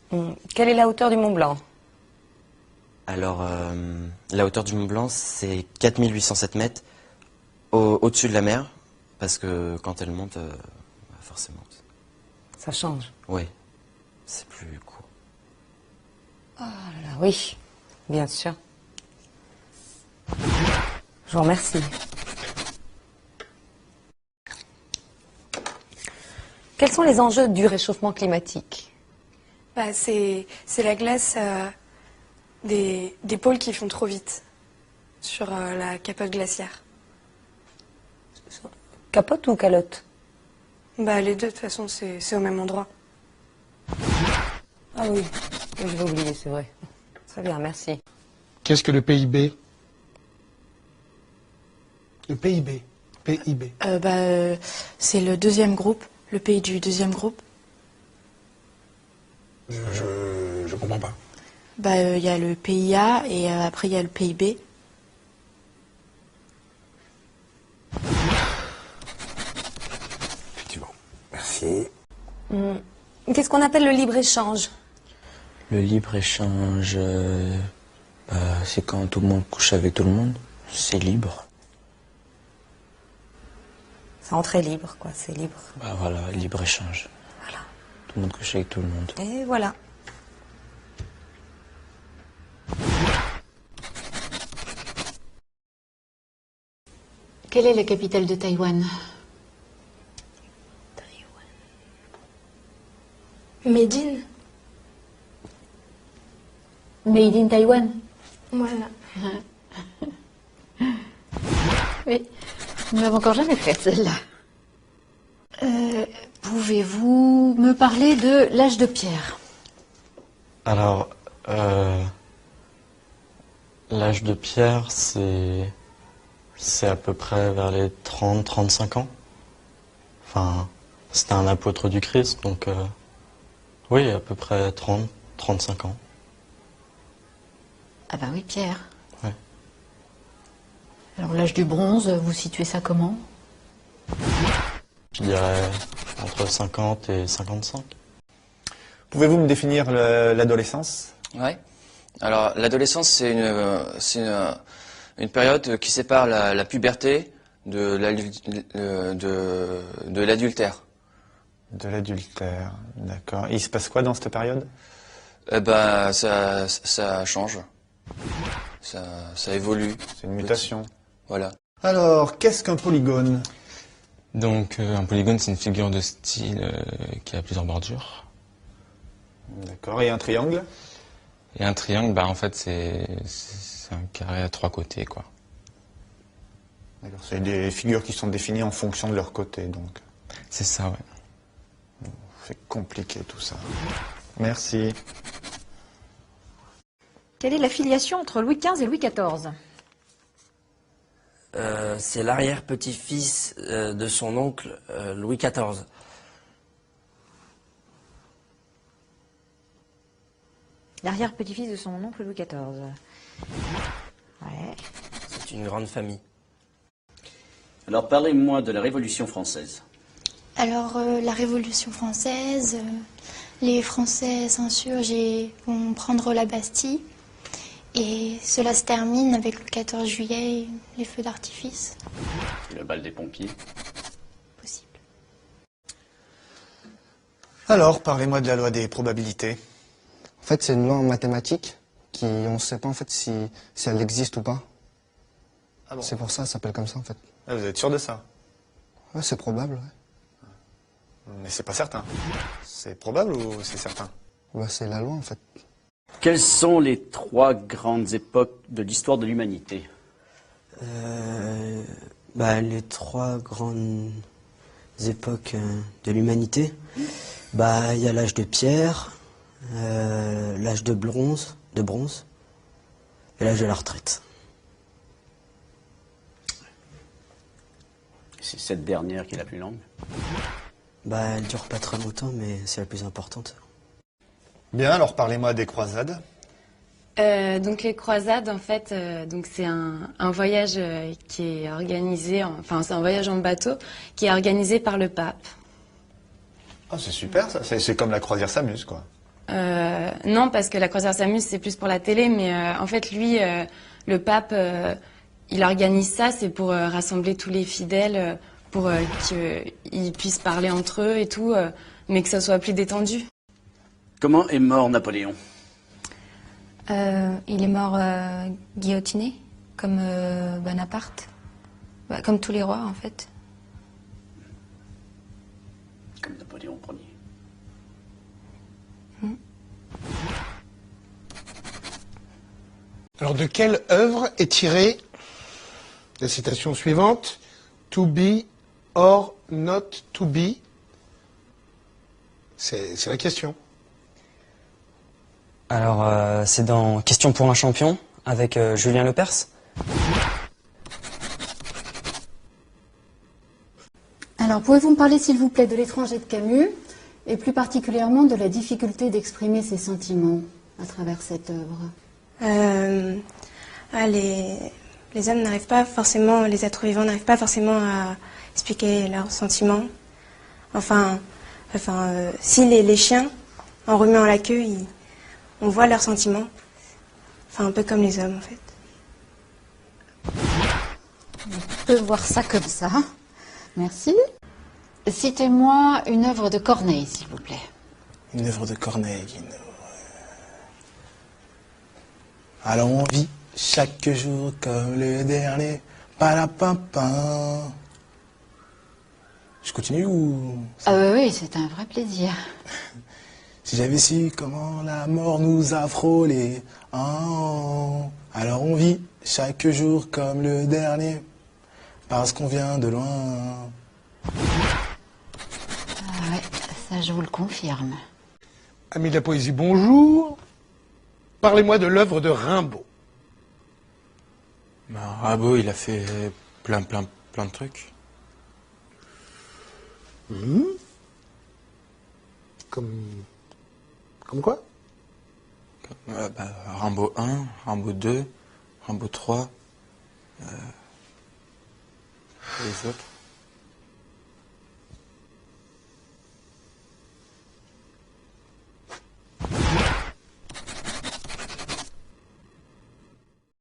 Quelle est la hauteur du Mont Blanc? Alors, la hauteur du Mont Blanc, c'est 4807 mètres au-dessus de la mer, parce que quand elle monte, forcément. Ça change. Oui, c'est plus court. Oh là là, oui, bien sûr. Je vous remercie. Quels sont les enjeux du réchauffement climatique? Bah, c'est la glace des pôles qui font trop vite sur la capote glaciaire. Capote ou calotte? Bah, les deux, de toute façon, c'est au même endroit. Ah oui, je vais oublier, c'est vrai. Très bien, merci. Qu'est-ce que le PIB? Le PIB. PIB. C'est le deuxième groupe, le pays du deuxième groupe. Je comprends pas. Il y a le PIA et après il y a le PIB. Effectivement. Merci. Qu'est-ce qu'on appelle le libre-échange? Le libre-échange, c'est quand tout le monde couche avec tout le monde. C'est libre. C'est entrée libre, quoi, c'est libre. Bah voilà, libre-échange. Voilà. Tout le monde couche avec tout le monde. Et voilà. Quelle est la capitale de Taïwan? Médine. Made in Taïwan. Voilà. Oui, nous l'avons encore jamais faite celle-là. Pouvez-vous me parler de l'âge de pierre? Alors, l'âge de pierre, c'est à peu près vers les 30-35 ans. Enfin, c'était un apôtre du Christ, donc oui, à peu près 30-35 ans. Ah bah oui, pierre. Ouais. Alors l'âge du bronze, vous situez ça comment? Je dirais entre 50 et 55. Pouvez-vous me définir l'adolescence? Ouais. Alors l'adolescence, c'est une période qui sépare la puberté de l'adultère. De l'adultère, d'accord. Et il se passe quoi dans cette période? Eh ben, ça change. Ça évolue. C'est une mutation. Voilà. Alors, qu'est-ce qu'un polygone? Donc, un polygone, c'est une figure de style qui a plusieurs bordures. D'accord. Et un triangle? Et un triangle, bah en fait, c'est un carré à 3 côtés, quoi. D'accord. C'est des figures qui sont définies en fonction de leur côté, donc. C'est ça, ouais. C'est compliqué tout ça. Merci. Quelle est la filiation entre Louis XV et Louis XIV? C'est l'arrière-petit-fils de son oncle Louis XIV. L'arrière-petit-fils de son oncle Louis XIV. Ouais. C'est une grande famille. Alors parlez-moi de la Révolution française. Alors la Révolution française, les Français s'insurgent et vont prendre la Bastille. Et cela se termine avec le 14 juillet, les feux d'artifice. Le bal des pompiers. Possible. Alors, parlez-moi de la loi des probabilités. En fait, c'est une loi en mathématiques qui, on ne sait pas en fait si elle existe ou pas. Ah bon? C'est pour ça, ça s'appelle comme ça en fait. Ah, vous êtes sûr de ça? Ouais, c'est probable, ouais. Mais c'est pas certain. C'est probable ou c'est certain? Ouais, c'est la loi en fait. Quelles sont les 3 grandes époques de l'histoire de l'humanité? Les 3 grandes époques de l'humanité, il y a l'âge de pierre, l'âge de bronze et l'âge de la retraite. C'est cette dernière qui est la plus longue. Elle dure pas très longtemps, mais c'est la plus importante. Bien, alors parlez-moi des croisades. Donc les croisades, en fait, c'est un voyage qui est organisé, c'est un voyage en bateau qui est organisé par le pape. Ah, c'est super ça, c'est comme la croisière s'amuse, quoi. Non, parce que la croisière s'amuse, c'est plus pour la télé, mais en fait, lui, le pape, il organise ça, c'est pour rassembler tous les fidèles, pour qu'ils puissent parler entre eux et tout, mais que ça soit plus détendu. Comment est mort Napoléon? Il est mort guillotiné, comme Bonaparte. Bah, comme tous les rois, en fait. Comme Napoléon Ier. Alors, de quelle œuvre est tirée la citation suivante? To be or not to be? C'est la question. Alors, c'est dans Question pour un champion, avec Julien Lepers. Alors, pouvez-vous me parler, s'il vous plaît, de L'étranger de Camus, et plus particulièrement de la difficulté d'exprimer ses sentiments à travers cette œuvre? Les hommes n'arrivent pas forcément, les êtres vivants n'arrivent pas forcément à expliquer leurs sentiments. Si les chiens, en remuant la queue, on voit leurs sentiments. Enfin, un peu comme les hommes, en fait. On peut voir ça comme ça. Merci. Citez-moi une œuvre de Corneille, s'il vous plaît. Une œuvre de Corneille. Alors on vit chaque jour comme le dernier. Palapapin. Je continue ou... Ah oui, c'est un vrai plaisir. Si j'avais su comment la mort nous a frôlés. Oh. Alors on vit chaque jour comme le dernier. Parce qu'on vient de loin. Ah ouais, ça je vous le confirme. Amis de la poésie, bonjour. Parlez-moi de l'œuvre de Rimbaud. Rimbaud, il a fait plein de trucs. Comme quoi? Rimbaud 1, Rimbaud 2, Rimbaud 3, les autres.